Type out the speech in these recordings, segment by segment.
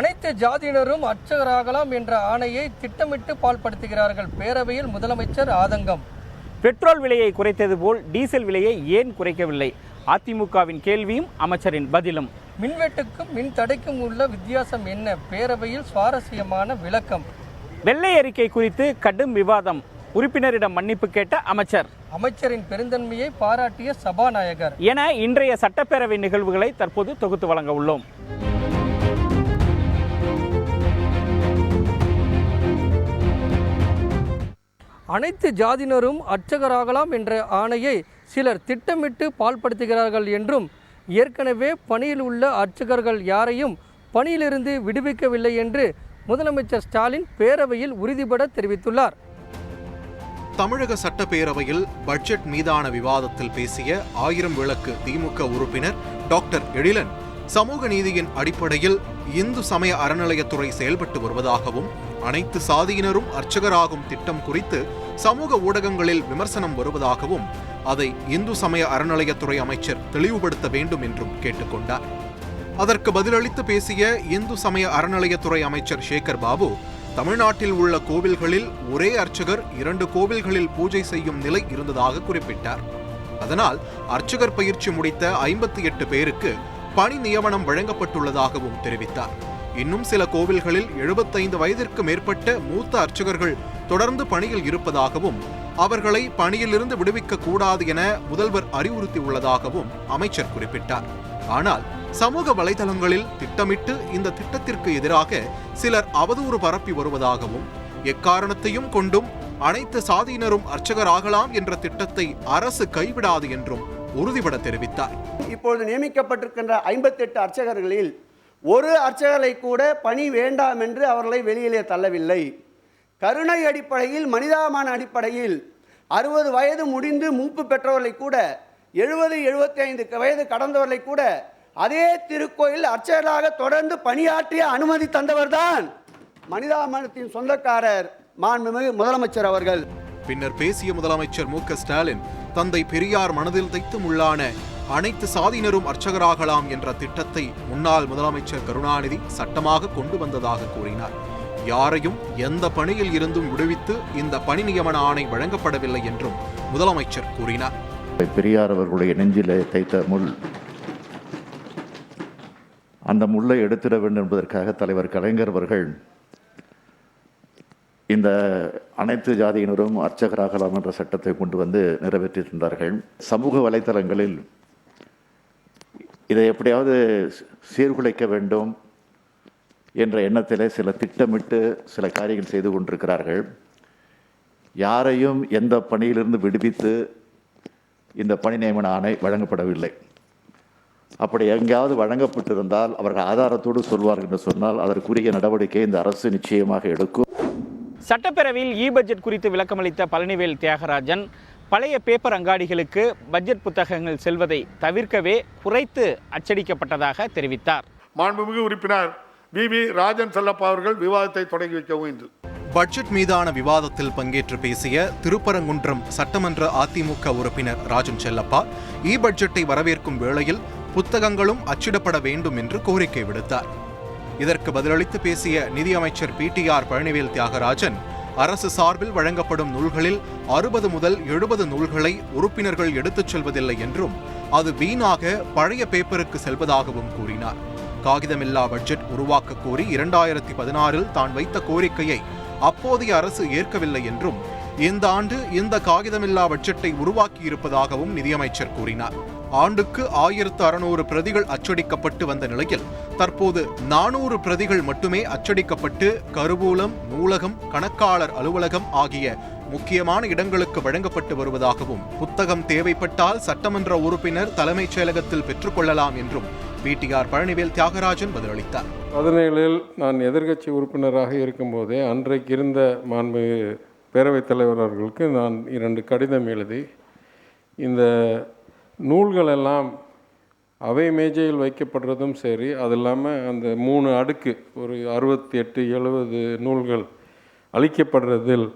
அனைத்து ஜாதியினரும் அர்ச்சகராகலாம் என்ற ஆணையை திட்டமிட்டு பால்படுத்துகிறார்கள். பேரவையில் முதலமைச்சர் ஆதங்கம். பெட்ரோல் விலையை குறைத்தது போல் டீசல் விலையை ஏன் குறைக்கவில்லை? அதிமுகவின் கேள்வியும் அமைச்சரின் பதிலும். மின்வெட்டுக்கும் மின் தடைக்கும் உள்ள வித்தியாசம் என்ன? பேரவையில் சுவாரஸ்யமான விளக்கம். வெள்ளை அறிக்கை குறித்து கடும் விவாதம். உறுப்பினரிடம் மன்னிப்பு கேட்ட அமைச்சர். அமைச்சரின் பெருந்தன்மையை பாராட்டிய சபாநாயகர் என இன்றைய சட்டப்பேரவை நிகழ்வுகளை தற்போது தொகுத்து வழங்க உள்ளோம். அனைத்து ஜாதியினரும் அர்ச்சகராகலாம் என்ற ஆணையை சிலர் திட்டமிட்டு பால்படுத்துகிறார்கள் என்றும், ஏற்கனவே பணியில் உள்ள அர்ச்சகர்கள் யாரையும் பணியிலிருந்து விடுவிக்கவில்லை என்று முதலமைச்சர் ஸ்டாலின் பேரவையில் உறுதிபட தெரிவித்துள்ளார். தமிழக சட்டப்பேரவையில் பட்ஜெட் மீதான விவாதத்தில் பேசிய 1000 விளக்கு திமுக உறுப்பினர் டாக்டர் எழிலன், சமூக நீதியின் அடிப்படையில் இந்து சமய அறநிலையத்துறை செயல்பட்டு வருவதாகவும், அனைத்து சாதியினரும் அர்ச்சகராகும் திட்டம் குறித்து சமூக ஊடகங்களில் விமர்சனம் வருவதாகவும், அதை இந்து சமய அறநிலையத்துறை அமைச்சர் தெளிவுபடுத்த வேண்டும் என்றும் கேட்டுக்கொண்டார். அதற்கு பதிலளித்து பேசிய இந்து சமய அறநிலையத்துறை அமைச்சர் சேகர் பாபு, தமிழ்நாட்டில் உள்ள கோவில்களில் ஒரே அர்ச்சகர் 2 கோவில்களில் பூஜை செய்யும் நிலை இருந்ததாக குறிப்பிட்டார். அதனால் அர்ச்சகர் பயிற்சி முடித்த 58 பேருக்கு பணி நியமனம் வழங்கப்பட்டுள்ளதாகவும் தெரிவித்தார். இன்னும் சில கோவில்களில் 75 வயதிற்கு மேற்பட்ட மூத்த அர்ச்சகர்கள் தொடர்ந்து பணியில் இருப்பதாகவும், அவர்களை பணியிலிருந்து விடுவிக்க கூடாது என முதல்வர் அறிவுறுத்தியுள்ளதாகவும் அமைச்சர் குறிப்பிட்டார். ஆனால் சமூக வலைதளங்களில் திட்டமிட்டு இந்த திட்டத்திற்கு எதிராக சிலர் அவதூறு பரப்பி வருவதாகவும், எக்காரணத்தையும் கொண்டும் அனைத்து சாதியினரும் அர்ச்சகராகலாம் என்ற திட்டத்தை அரசு கைவிடாது என்றும் உறுதிபட தெரிவித்தார். இப்பொழுது நியமிக்கப்பட்டிருக்கின்ற 58 அர்ச்சகர்களில் ஒரு அர்ச்சகரை கூட பணி வேண்டாம் என்று அவர்களை வெளியிலே தள்ளவில்லை. கருணை அடிப்படையில், மனிதாபிமான அடிப்படையில் 60 வயது முடிந்து மூப்பு பெற்றவர்களை கூட, 70-75 வயது கடந்தவர்களை கூட அதே திருக்கோயில் அர்ச்சகராக தொடர்ந்து பணியாற்றிய அனுமதி தந்தவர்தான் மனிதாபிமானத்தின் சொந்தக்காரர் மாண்புமிகு முதலமைச்சர் அவர்கள். பின்னர் பேசிய முதலமைச்சர் மு.க. ஸ்டாலின், தந்தை பெரியார் மனதில் தைத்தும் உள்ளான அனைத்து சாதியினரும் அர்ச்சகராகலாம் என்ற திட்டத்தை முன்னாள் முதலமைச்சர் கருணாநிதி சட்டமாக கொண்டு வந்ததாக கூறினார். யாரையும் எந்த பணியில் இருந்தும் விடுவித்து இந்த பணி நியமன ஆணை வழங்கப்படவில்லை என்றும் முதலமைச்சர் கூறினார். பெரியார் அவர்களுடைய நெஞ்சிலே தைத்த முள், அந்த முள்ளை எடுத்திட வேண்டும் என்பதற்காக தலைவர் கலைஞர் அவர்கள் இந்த அனைத்து ஜாதியினரும் அர்ச்சகராகலாம் என்ற சட்டத்தை கொண்டு வந்து நிறைவேற்றியிருந்தார்கள். சமூக வலைத்தளங்களில் இதை எப்படியாவது சீர்குலைக்க வேண்டும் என்ற எண்ணத்திலே சில திட்டமிட்டு சில காரியங்கள் செய்து கொண்டிருக்கிறார்கள். யாரையும் எந்த பணியிலிருந்து விடுவித்து இந்த பணி நியமன ஆணை வழங்கப்படவில்லை. அப்படி எங்கேயாவது வழங்கப்பட்டிருந்தால் அவர்கள் ஆதாரத்தோடு சொல்வார்கள் என்று சொன்னால் அதற்குரிய நடவடிக்கை இந்த அரசு நிச்சயமாக எடுக்கும். சட்டப்பேரவையில் பட்ஜெட் குறித்து விளக்கமளித்த பழனிவேல் தியாகராஜன், பழைய பேப்பர் அங்காடிகளுக்கு பட்ஜெட் புத்தகங்கள் செல்வதை தவிர்க்கவே குறைத்து அச்சடிக்கப்பட்டதாக தெரிவித்தார். மாண்புமிகு உறுப்பினர் வி ராஜன் செல்லப்பா அவர்கள் விவாதத்தை தொடங்கி வைக்கவும் என்று. பட்ஜெட் மீதான விவாதத்தில் பங்கேற்று பேசிய திருப்பரங்குன்றம் சட்டமன்ற அதிமுக உறுப்பினர் ராஜன் செல்லப்பா, பட்ஜெட்டை வரவேற்கும் வேளையில் புத்தகங்களும் அச்சிடப்பட வேண்டும் என்று கோரிக்கை விடுத்தார். இதற்கு பதிலளித்து பேசிய நிதியமைச்சர் PTR பழனிவேல் தியாகராஜன், அரசு சார்பில் வழங்கப்படும் நூல்களில் 60 முதல் 70 நூல்களை உறுப்பினர்கள் எடுத்துச் செல்வதில்லை என்றும், அது வீணாக பழைய பேப்பருக்கு செல்வதாகவும் கூறினார். காகிதமில்லா பட்ஜெட் உருவாக்க கோரி 2016 தான் வைத்த கோரிக்கையை அப்போதைய அரசு ஏற்கவில்லை என்றும், இந்த ஆண்டு இந்த காகிதமில்லா பட்ஜெட்டை உருவாக்கி இருப்பதாகவும் நிதியமைச்சர் கூறினார். ஆண்டுக்கு 1600 பிரதிகள் அச்சடிக்கப்பட்டு வந்த நிலையில் தற்போது 400 பிரதிகள் மட்டுமே அச்சடிக்கப்பட்டு கருவூலம், நூலகம், கணக்காளர் அலுவலகம் ஆகிய முக்கியமான இடங்களுக்கு வழங்கப்பட்டு வருவதாகவும், புத்தகம் தேவைப்பட்டால் சட்டமன்ற உறுப்பினர் தலைமைச் செயலகத்தில் பெற்றுக்கொள்ளலாம் என்றும் PTR பழனிவேல் தியாகராஜன் பதிலளித்தார். 17 நான் எதிர்க்கட்சி உறுப்பினராக இருக்கும்போதே அன்றைக்கு இருந்த மாண்பு பேரவைத் தலைவர் அவர்களுக்கு நான் 2 கடிதம் எழுதி, இந்த நூல்கள் எல்லாம் அவை மேஜையில் வைக்கப்படுறதும் சரி, அது இல்லாமல் அந்த 3 அடுக்கு ஒரு 68-70 நூல்கள் அளிக்கப்படுறதில்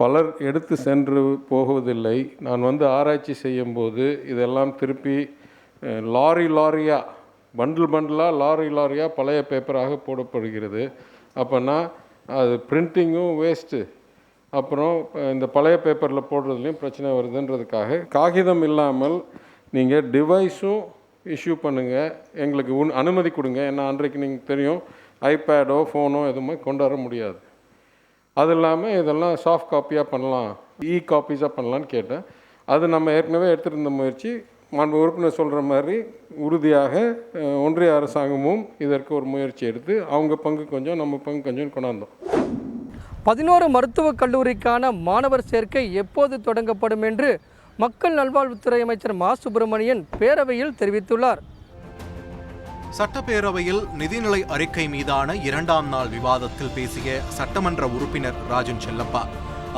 பலர் எடுத்து சென்று போகுவதில்லை. நான் வந்து ஆராய்ச்சி செய்யும்போது இதெல்லாம் திருப்பி லாரியாக பண்டில் பண்டிலாக லாரியாக பழைய பேப்பராக போடப்படுகிறது. அப்போனா அது பிரிண்டிங்கும் வேஸ்ட்டு, அப்புறம் இந்த பழைய பேப்பரில் போடுறதுலையும் பிரச்சனை வருதுன்றதுக்காக காகிதம் இல்லாமல் நீங்கள் டிவைஸும் இஷ்யூ பண்ணுங்கள், எங்களுக்கு அனுமதி கொடுங்க. ஏன்னா அன்றைக்கு நீங்கள் தெரியும் ஐபேடோ ஃபோனோ எதுவுமே கொண்டு வர முடியாது. அது இல்லாமல் இதெல்லாம் சாஃப்ட் காப்பியாக பண்ணலாம், காப்பீஸாக பண்ணலான்னு கேட்டேன். அது நம்ம ஏற்கனவே எடுத்துருந்த முயற்சி மாண்பு உறுப்பினர் சொல்கிற மாதிரி உறுதியாக ஒன்றிய அரசாங்கமும் இதற்கு ஒரு முயற்சி எடுத்து அவங்க பங்கு கொஞ்சம் நம்ம பங்கு கொஞ்சம் கொண்டாந்தோம். 11 மருத்துவக் கல்லூரிக்கான மாணவர் சேர்க்கை எப்போது தொடங்கப்படும் என்று மக்கள் நல்வாழ்வுத்துறை அமைச்சர் மா சுப்பிரமணியன் பேரவையில் தெரிவித்துள்ளார். சட்டப்பேரவையில் நிதிநிலை அறிக்கை மீதான 2ஆம் நாள் விவாதத்தில் பேசிய சட்டமன்ற உறுப்பினர் ராஜன் செல்லப்பா,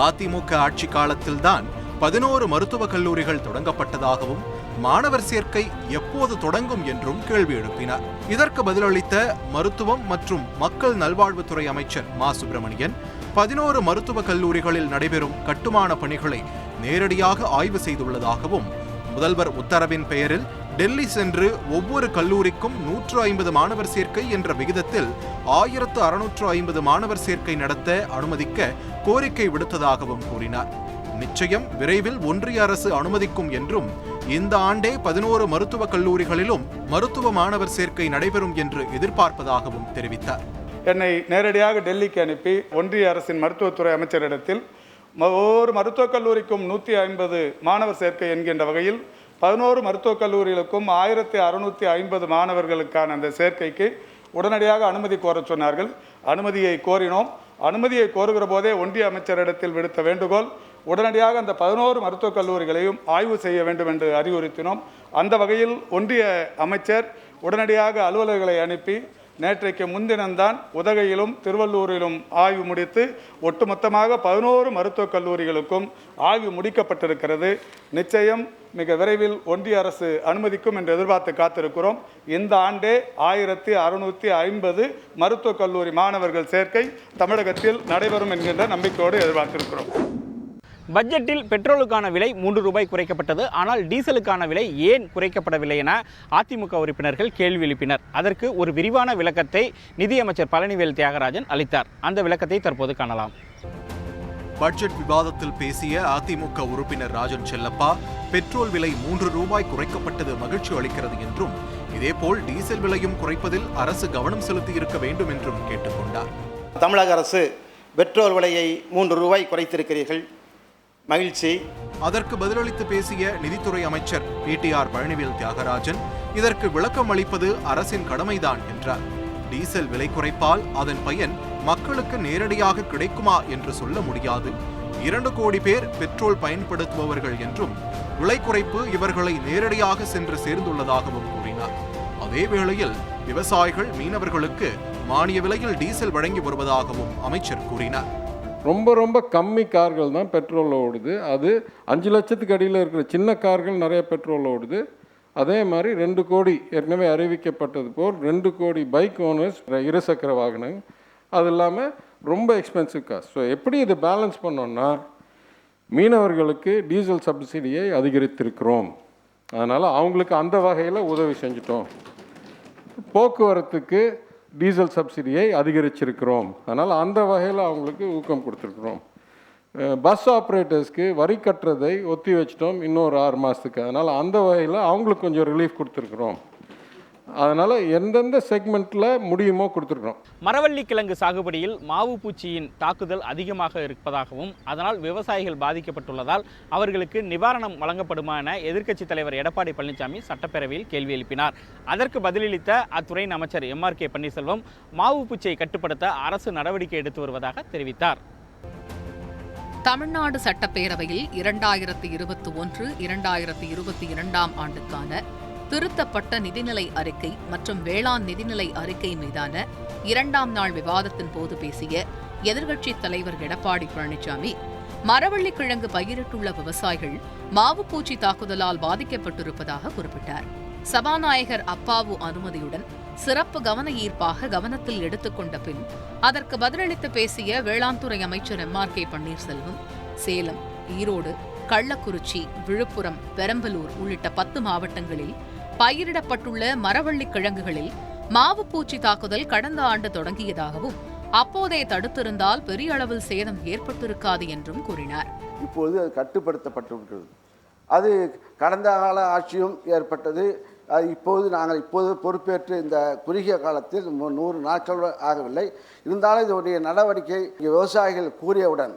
அதிமுக ஆட்சி காலத்தில்தான் 11 மருத்துவக் கல்லூரிகள் தொடங்கப்பட்டதாகவும் மாணவர் சேர்க்கை எப்போது தொடங்கும் என்றும் கேள்வி எழுப்பினார். இதற்கு பதிலளித்த மருத்துவம் மற்றும் மக்கள் நல்வாழ்வுத்துறை அமைச்சர் மா சுப்பிரமணியன் 11 மருத்துவக் கல்லூரிகளில் நடைபெறும் கட்டுமான பணிகளை நேரடியாக ஆய்வு செய்துள்ளதாகவும், முதல்வர் உத்தரவின் பெயரில் டெல்லி சென்று ஒவ்வொரு கல்லூரிக்கும் 150 மாணவர் சேர்க்கை என்ற விகிதத்தில் 1650 மாணவர் சேர்க்கை நடத்த அனுமதிக்க கோரிக்கை விடுத்ததாகவும் கூறினார். நிச்சயம் விரைவில் ஒன்றிய அரசு அனுமதிக்கும் என்றும், இந்த ஆண்டே 11 மருத்துவக் கல்லூரிகளிலும் மருத்துவ மாணவர் சேர்க்கை நடைபெறும் என்று எதிர்பார்ப்பதாகவும் தெரிவித்தார். என்னை நேரடியாக டெல்லிக்கு அனுப்பி ஒன்றிய அரசின் மருத்துவத்துறை அமைச்சரிடத்தில் ஒவ்வொரு மருத்துவக் கல்லூரிக்கும் 150 மாணவர் சேர்க்கை என்கின்ற வகையில் 11 மருத்துவக் கல்லூரிகளுக்கும் 1650 மாணவர்களுக்கான அந்த சேர்க்கைக்கு உடனடியாக அனுமதி கோர சொன்னார்கள். அனுமதியை கோரினோம். அனுமதியை கோருகிற போதே ஒன்றிய அமைச்சரிடத்தில் விடுத்த வேண்டுகோள், உடனடியாக அந்த 11 மருத்துவக் கல்லூரிகளையும் ஆய்வு செய்ய வேண்டும் என்று அறிவுறுத்தினோம். அந்த வகையில் ஒன்றிய அமைச்சர் உடனடியாக அலுவலர்களை அனுப்பி நேற்றைக்கு முன்தினம்தான் உதகையிலும் திருவள்ளூரிலும் ஆய்வு முடித்து ஒட்டுமொத்தமாக 11 மருத்துவக் கல்லூரிகளுக்கும் ஆய்வு முடிக்கப்பட்டிருக்கிறது. நிச்சயம் மிக விரைவில் ஒன்றிய அரசு அனுமதிக்கும் என்று எதிர்பார்த்து காத்திருக்கிறோம். இந்த ஆண்டே 1650 மருத்துவக் கல்லூரி மாணவர்கள் சேர்க்கை தமிழகத்தில் நடைபெறும் என்கின்ற நம்பிக்கையோடு எதிர்பார்த்திருக்கிறோம். பட்ஜெட்டில் பெட்ரோலுக்கான விலை 3 ரூபாய் குறைக்கப்பட்டது. ஆனால் டீசலுக்கான விலை ஏன் குறைக்கப்படவில்லை என அதிமுக உறுப்பினர்கள் கேள்வி எழுப்பினர். அதற்கு ஒரு விரிவான விளக்கத்தை நிதியமைச்சர் பழனிவேல் தியாகராஜன் அளித்தார். அந்த விளக்கத்தை தற்போது காணலாம். பட்ஜெட் விவாதத்தில் பேசிய அதிமுக உறுப்பினர் ராஜன் செல்லப்பா, பெட்ரோல் விலை 3 ரூபாய் குறைக்கப்பட்டது மகிழ்ச்சி அளிக்கிறது என்றும், இதேபோல் டீசல் விலையும் குறைப்பதில் அரசு கவனம் செலுத்தி இருக்க வேண்டும் என்றும் கேட்டுக்கொண்டார். தமிழக அரசு பெட்ரோல் விலையை 3 ரூபாய் குறைத்திருக்கிறீர்கள், மகிழ்ச்சி. அதற்கு பதிலளித்து பேசிய நிதித்துறை அமைச்சர் பிடிஆர் பழனிவேல் தியாகராஜன், இதற்கு விளக்கம் அளிப்பது அரசின் கடமைதான் என்றார். டீசல் விலை குறைப்பால் அதன் பயன் மக்களுக்கு நேரடியாக கிடைக்குமா என்று சொல்ல முடியாது. 2 கோடி பேர் பெட்ரோல் பயன்படுத்துபவர்கள் என்றும், விலை குறைப்பு இவர்களை நேரடியாக சென்று சேர்ந்துள்ளதாகவும் கூறினார். அதேவேளையில் விவசாயிகள், மீனவர்களுக்கு மானிய விலையில் டீசல் வழங்கி வருவதாகவும் அமைச்சர் கூறினார். ரொம்ப கம்மி கார்கள் தான் பெட்ரோலில் ஓடுது. அது 5 லட்சத்துக்கு அடியில் இருக்கிற சின்ன கார்கள் நிறைய பெட்ரோலில் ஓடுது. அதே மாதிரி 2 கோடி ஏற்கனவே அறிவிக்கப்பட்டது போல் 2 கோடி பைக் ஓனர்ஸ், இருசக்கர வாகனம், அது இல்லாமல் ரொம்ப எக்ஸ்பென்சிவ் காஸ்ட். ஸோ எப்படி இது பேலன்ஸ் பண்ணோன்னா, மீனவர்களுக்கு டீசல் சப்சிடியை அதிகரித்திருக்கிறோம், அதனால் அவங்களுக்கு அந்த வகையில் உதவி செஞ்சிட்டோம். போக்குவரத்துக்கு டீசல் சப்சிடியை அதிகரிச்சிருக்கிறோம், அதனால் அந்த வகையில் அவங்களுக்கு ஊக்கம் கொடுத்துருக்குறோம். பஸ் ஆப்ரேட்டர்ஸ்க்கு வரி கட்டுறதை ஒத்தி வச்சிட்டோம் இன்னொரு 6 மாதத்துக்கு, அதனால் அந்த வகையில் அவங்களுக்கு கொஞ்சம் ரிலீஃப் கொடுத்துருக்குறோம். அதனால் எந்தெந்த செக்மெண்ட்டில் முடியுமோ கொடுத்துருக்குறோம். மரவள்ளி கிழங்கு சாகுபடியில் மாவு பூச்சியின் தாக்குதல் அதிகமாக இருப்பதாகவும், அதனால் விவசாயிகள் பாதிக்கப்பட்டுள்ளதால் அவர்களுக்கு நிவாரணம் வழங்கப்படுமா என எதிர்க்கட்சித் தலைவர் எடப்பாடி பழனிசாமி சட்டப்பேரவையில் கேள்வி எழுப்பினார். அதற்கு பதிலளித்த அத்துறையின் அமைச்சர் எம்.ஆர்.கே. பன்னீர்செல்வம், மாவு பூச்சியை கட்டுப்படுத்த அரசு நடவடிக்கை எடுத்து வருவதாக தெரிவித்தார். தமிழ்நாடு சட்டப்பேரவையில் 2021-2022 ஆண்டுக்கான திருத்தப்பட்ட நிதிநிலை அறிக்கை மற்றும் வேளாண் நிதிநிலை அறிக்கை மீதான 2ஆம் நாள் விவாதத்தின் போது பேசிய எதிர்க்கட்சித் தலைவர் எடப்பாடி பழனிசாமி, மரவள்ளி கிழங்கு பயிரிட்டுள்ள விவசாயிகள் மாவுப்பூச்சி தாக்குதலால் பாதிக்கப்பட்டிருப்பதாக குறிப்பிட்டார். சபாநாயகர் அப்பாவு அனுமதியுடன் சிறப்பு கவன ஈர்ப்பாக கவனத்தில் எடுத்துக்கொண்ட பின் அதற்கு பதிலளித்து பேசிய வேளாண் துறை அமைச்சர் எம்.ஆர்.கே. பன்னீர்செல்வம், சேலம், ஈரோடு, கள்ளக்குறிச்சி, விழுப்புரம், பெரம்பலூர் உள்ளிட்ட 10 மாவட்டங்களில் பயிரிடப்பட்டுள்ள மரவள்ளி கிழங்குகளில் மாவுப்பூச்சி தாக்குதல் கடந்த ஆண்டு தொடங்கியதாகவும் அப்போதே தடுத்திருந்தால் பெரிய அளவில் சேதம் ஏற்பட்டிருக்காது என்றும் கூறினார். இப்போது அது கட்டுப்படுத்தப்பட்டிருக்கிறது. அது கடந்த கால ஆட்சியும் ஏற்பட்டது. அது இப்போது பொறுப்பேற்று இந்த குறுகிய காலத்தில் 100 நாட்கள் ஆகவில்லை. இருந்தாலும் இதனுடைய நடவடிக்கை விவசாயிகள் கூறியவுடன்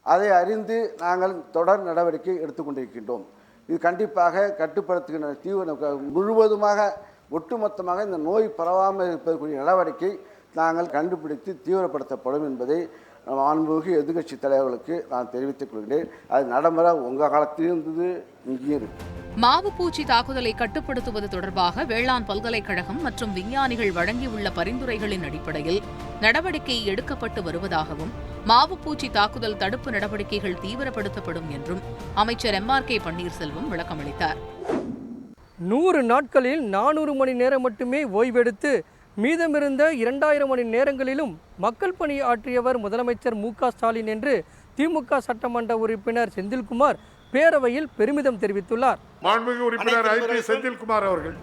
அதை அறிந்து நாங்கள் தொடர் நடவடிக்கை எடுத்துக்கொண்டிருக்கின்றோம். இது கண்டிப்பாக கட்டுப்படுத்துகின்ற தீவிர முழுவதுமாக ஒட்டுமொத்தமாக இந்த நோய் பரவாமல் இருப்பதற்குரிய நடவடிக்கை நாங்கள் கண்டுபிடித்து தீவிரப்படுத்தப்படும் என்பதை மாண்புமிகு எதிர்க்கட்சி தலைவர்களுக்கு நான் தெரிவித்துக் கொள்கிறேன். அது நடைமுறை உங்கள் காலத்திலும் இருந்தது, இங்கேயும் இருக்கு. மாவுப்பூச்சி தாக்குதலை கட்டுப்படுத்துவது தொடர்பாக வேளாண் பல்கலைக்கழகம் மற்றும் விஞ்ஞானிகள் வழங்கியுள்ள பரிந்துரைகளின் அடிப்படையில் நடவடிக்கை எடுக்கப்பட்டு வருவதாகவும் மாவுப்பூச்சி தாக்குதல் தடுப்பு நடவடிக்கைகள் தீவிரப்படுத்தப்படும் என்றும் அமைச்சர் MRK பன்னீர்செல்வம் விளக்கமளித்தார். 100 நாட்களில் 400 மணி நேரம் மட்டுமே ஓய்வெடுத்து மீதமிருந்த 2000 மணி நேரங்களிலும் மக்கள் பணி ஆற்றியவர் முதலமைச்சர் மு.க. ஸ்டாலின் என்று திமுக சட்டமன்ற உறுப்பினர் செந்தில்குமார் பேரவையில் பெருமிதம் தெரிவித்துள்ளார். மாண்புமிகு உறுப்பினர் ஐ.பி. செந்தில்குமார் அவர்கள்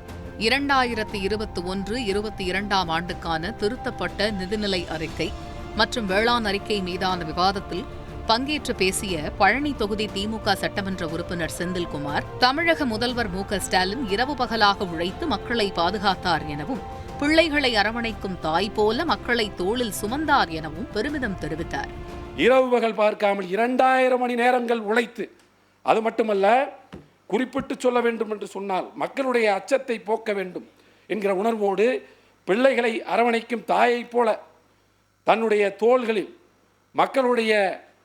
2021-22 ஆண்டுக்கான திருத்தப்பட்ட நிதிநிலை அறிக்கை மற்றும் வேளாண் அறிக்கை மீதான விவாதத்தில் பங்கேற்று பேசிய பழனி தொகுதி திமுக சட்டமன்ற உறுப்பினர் செந்தில்குமார், தமிழக முதல்வர் மு.க. ஸ்டாலின் இரவு பகலாக உழைத்து மக்களை பாதுகாத்தார் எனவும் பிள்ளைகளை அரவணைக்கும் தாய் போல மக்களை தோளில் சுமந்தார் எனவும் பெருமிதம் தெரிவித்தார். இரவு பகல் பார்க்காமல் 2000 மணி நேரங்கள் உழைத்து, அது மட்டுமல்ல, குறிப்பிட்டு சொல்ல வேண்டும் என்று சொன்னால் மக்களுடைய அச்சத்தை போக்க வேண்டும் என்கிற உணர்வோடு பிள்ளைகளை அரவணைக்கும் தாயைப் போல தன்னுடைய தோள்களில் மக்களுடைய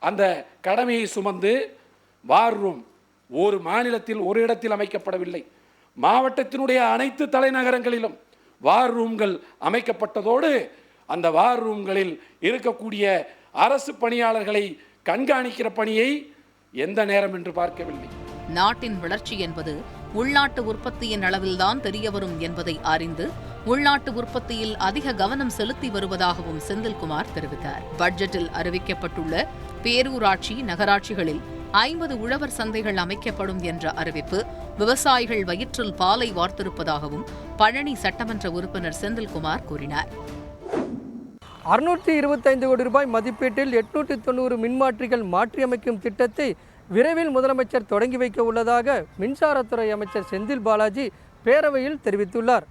அந்த கடமையை சுமந்து வார் ரூம் ஒரு மாநிலத்தில் ஒரு இடத்தில் அமைக்கப்படவில்லை, மாவட்டத்தினுடைய அனைத்து தலைநகரங்களிலும் வார் ரூம்கள் அமைக்கப்பட்டதோடு அந்த வார் ரூம்களில் இருக்கக்கூடிய அரசு பணியாளர்களை கண்காணிக்கிற பணியை எந்த நேரம் என்று பார்க்கவில்லை. நாட்டின் வளர்ச்சி என்பது உள்நாட்டு உற்பத்தியின் அளவில்தான் தெரியவரும் என்பதை அறிந்து உள்நாட்டு உற்பத்தியில் அதிக கவனம் செலுத்தி வருவதாகவும் செந்தில்குமார் தெரிவித்தார். பட்ஜெட்டில் அறிவிக்கப்பட்டுள்ள பேரூராட்சி நகராட்சிகளில் 50 உழவர் சந்தைகள் அமைக்கப்படும் என்ற அறிவிப்பு விவசாயிகள் வயிற்றில் பாலை வார்த்திருப்பதாகவும் பழனி சட்டமன்ற உறுப்பினர் செந்தில்குமார் கூறினார். 625 கோடி ரூபாய் மதிப்பீட்டில் 890 மின்மாற்றிகள் மாற்றியமைக்கும் திட்டத்தை விரைவில் முதலமைச்சர் தொடங்கி வைக்க உள்ளதாக மின்சாரத்துறை அமைச்சர் செந்தில் பாலாஜி பேரவையில் தெரிவித்துள்ளார்.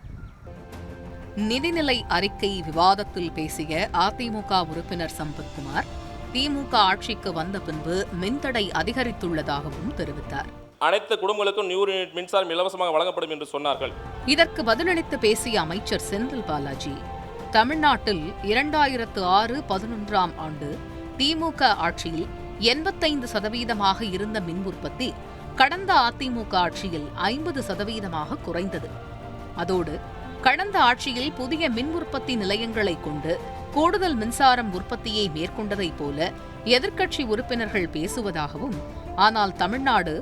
நிதிநிலை அறிக்கை விவாதத்தில் பேசிய அதிமுக உறுப்பினர் சம்பத்குமார், திமுக ஆட்சிக்கு வந்த பின்பு மின்தடை அதிகரித்துள்ளதாகவும் தெரிவித்தார். அனைத்து குடும்பங்களுக்கும் 100 யூனிட் மின்சாரம் இலவசமாக வழங்கப்படும் என்று சொன்னார்கள். இதற்கு பதிலளித்து பேசிய அமைச்சர் செந்தில் பாலாஜி, தமிழ்நாட்டில் 2006-11 ஆண்டு திமுக ஆட்சியில் 85% இருந்த மின் உற்பத்தி கடந்த அதிமுக ஆட்சியில் 50% குறைந்தது. அதோடு கடந்த ஆட்சியில் புதிய மின் உற்பத்தி நிலையங்களை கொண்டு கூடுதல் மின்சாரம் உற்பத்தியை மேற்கொண்டதைப் போல எதிர்க்கட்சி உறுப்பினர்கள் பேசுவதாகவும், ஆனால் தமிழ்நாடு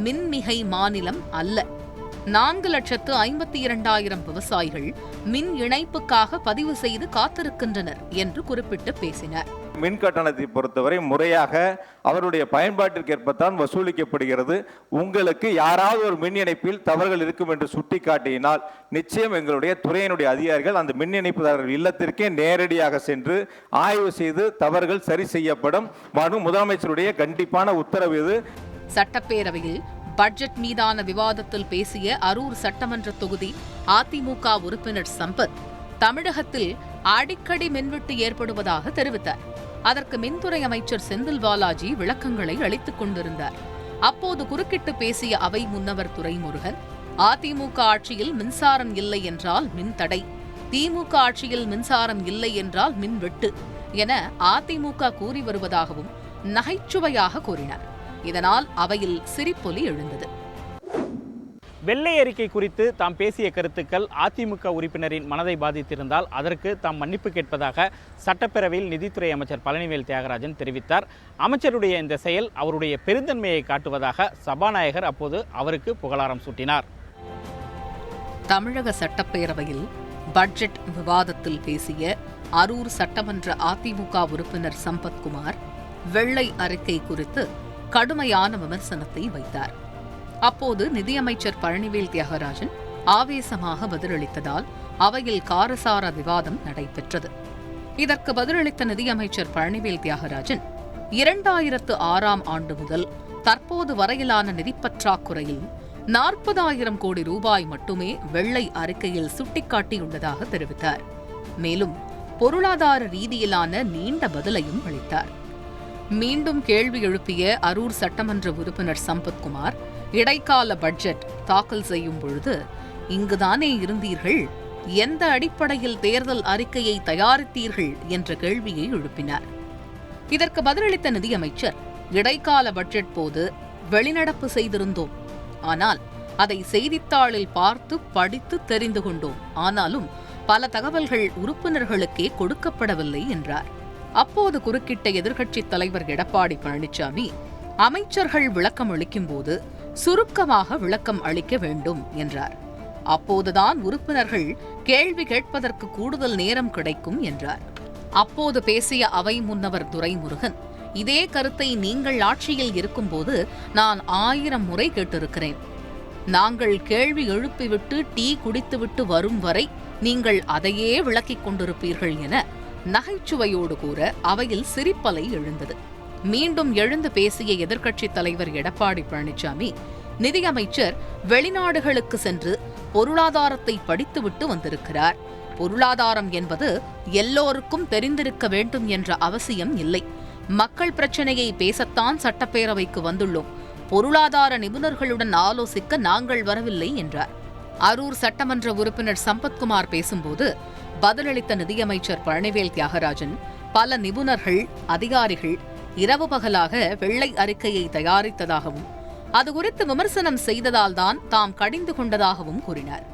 மின்மிகை மாநிலம் அல்ல. 4,52,000 விவசாயிகள் மின் இணைப்புக்காக பதிவு செய்து காத்திருக்கின்றனர் என்று குறிப்பிட்டு பேசினார். மின் கட்டணத்தை பொறுத்தவரை முறையாக அவருடைய பயன்பாட்டிற்கேற்பத்தான் வசூலிக்கப்படுகிறது. உங்களுக்கு யாராவது ஒரு மின் இணைப்பில் தவறுகள் இருக்கும் என்று சுட்டிக்காட்டினால் நிச்சயம் எங்களுடைய துறையினுடைய அதிகாரிகள் அந்த மின் இணைப்புதாரர் இல்லத்திற்கே நேரடியாக சென்று ஆய்வு செய்து தவறுகள் சரி செய்யப்படும். முதலமைச்சருடைய கண்டிப்பான உத்தரவு இது. சட்டப்பேரவையில் பட்ஜெட் மீதான விவாதத்தில் பேசிய அரூர் சட்டமன்ற தொகுதி அதிமுக உறுப்பினர் சம்பத், தமிழகத்தில் அடிக்கடி மின்வெட்டு ஏற்படுவதாக தெரிவித்தார். அதற்கு மின்துறை அமைச்சர் செந்தில் பாலாஜி விளக்கங்களை அளித்துக் கொண்டிருந்தார். அப்போது குறுக்கிட்டு பேசிய அவை முன்னவர் துரைமுருகன், அதிமுக ஆட்சியில் மின்சாரம் இல்லை என்றால் மின் தடை, திமுக ஆட்சியில் மின்சாரம் இல்லை என்றால் மின்வெட்டு என அதிமுக கூறி வருவதாகவும் நகைச்சுவையாக கூறினார். இதனால் அவையில் சிரிப்பொலி எழுந்தது. வெள்ளை அறிக்கை குறித்து தாம் பேசிய கருத்துக்கள் அதிமுக உறுப்பினரின் மனதை பாதித்திருந்தால் அதற்கு தாம் மன்னிப்பு கேட்பதாக சட்டப்பேரவையில் நிதித்துறை அமைச்சர் பழனிவேல் தியாகராஜன் தெரிவித்தார். அமைச்சருடைய இந்த செயல் அவருடைய பெருந்தன்மையை காட்டுவதாக சபாநாயகர் அப்போது அவருக்கு புகழாரம் சூட்டினார். தமிழக சட்டப்பேரவையில் பட்ஜெட் விவாதத்தில் பேசிய அரூர் சட்டமன்ற அதிமுக உறுப்பினர் சம்பத்குமார் வெள்ளை அறிக்கை குறித்து கடுமையான விமர்சனத்தை வைத்தார். அப்போது நிதியமைச்சர் பழனிவேல் தியாகராஜன், ஆவேசமாக பதிலளித்ததால் அவையில் காரசார விவாதம் நடைபெற்றது. இதற்கு பதிலளித்த நிதியமைச்சர் பழனிவேல் தியாகராஜன் 2006ஆம் ஆண்டு முதல் தற்போது வரையிலான நிதிப்பற்றாக்குறையில் 40,000 கோடி ரூபாய் மட்டுமே வெள்ளை அறிக்கையில் சுட்டிக்காட்டியுள்ளதாக தெரிவித்தார். மேலும் பொருளாதார ரீதியிலான நீண்ட பதிலையும் அளித்தார். மீண்டும் கேள்வி எழுப்பிய அரூர் சட்டமன்ற உறுப்பினர் சம்பத்குமார் இடைக்கால பட்ஜெட் தாக்கல் செய்யும் பொழுது இங்குதானே இருந்தீர்கள், எந்த அடிப்படையில் தேர்தல் அறிக்கையை தயாரித்தீர்கள் என்ற கேள்வியை எழுப்பினார். இதற்கு பதிலளித்த நிதியமைச்சர், இடைக்கால பட்ஜெட் போது வெளிநடப்பு செய்திருந்தோம், ஆனால் அதை செய்தித்தாளில் பார்த்து படித்து தெரிந்து கொண்டோம், ஆனாலும் பல தகவல்கள் உறுப்பினர்களுக்கே கொடுக்கப்படவில்லை என்றார். அப்போது குறுக்கிட்ட எதிர்க்கட்சித் தலைவர் எடப்பாடி பழனிசாமி, அமைச்சர்கள் விளக்கம் அளிக்கும்போது சுருக்கமாக விளக்கம் அளிக்க வேண்டும் என்றார். அப்போதுதான் உறுப்பினர்கள் கேள்வி கேட்பதற்கு கூடுதல் நேரம் கிடைக்கும் என்றார். அப்போது பேசிய அவை முன்னவர் துரைமுருகன், இதே கருத்தை நீங்கள் ஆட்சியில் இருக்கும்போது நான் 1000 முறை கேட்டிருக்கிறேன். நாங்கள் கேள்வி எழுப்பிவிட்டு டீ குடித்துவிட்டு வரும் வரை நீங்கள் அதையே விளக்கிக் கொண்டிருப்பீர்கள் என நகைச்சுவையோடு கூற அவையில் சிரிப்பலை எழுந்தது. மீண்டும் எழுந்து பேசிய எதிர்க்கட்சித் தலைவர் எடப்பாடி பழனிசாமி, நிதியமைச்சர் வெளிநாடுகளுக்கு சென்று பொருளாதாரத்தை படித்துவிட்டு வந்திருக்கிறார். பொருளாதாரம் என்பது எல்லோருக்கும் தெரிந்திருக்க வேண்டும் என்ற அவசியம் இல்லை. மக்கள் பிரச்சனையை பேசத்தான் சட்டப்பேரவைக்கு வந்துள்ளோம். பொருளாதார நிபுணர்களுடன் ஆலோசிக்க நாங்கள் வரவில்லை என்றார். அரூர் சட்டமன்ற உறுப்பினர் சம்பத்குமார் பேசும்போது பதிலளித்த நிதியமைச்சர் பழனிவேல் தியாகராஜன், பல நிபுணர்கள், அதிகாரிகள் இரவு பகலாக வெள்ளை அறிக்கையை தயாரித்ததாகவும் அது குறித்து விமர்சனம் செய்ததால்தான் தாம் கடிந்து கொண்டதாகவும் கூறினார்.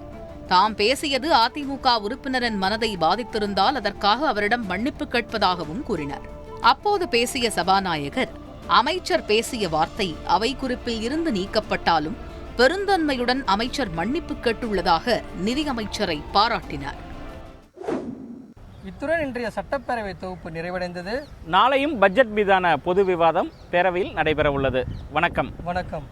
தாம் பேசியது அதிமுக உறுப்பினரின் மனதை பாதித்திருந்தால் அதற்காக அவரிடம் மன்னிப்பு கேட்பதாகவும் கூறினார். அப்போது பேசிய சபாநாயகர், அமைச்சர் பேசிய வார்த்தை அவை குறிப்பில் இருந்து நீக்கப்பட்டாலும் பெருந்தன்மையுடன் அமைச்சர் மன்னிப்பு கேட்டுள்ளதாக நிதியமைச்சரை பாராட்டினார். இத்துடன் இன்றைய சட்டப்பேரவை தொகுப்பு நிறைவடைந்தது. நாளையும் பட்ஜெட் மீதான பொது விவாதம் பேரவையில் நடைபெற உள்ளது. வணக்கம். வணக்கம்.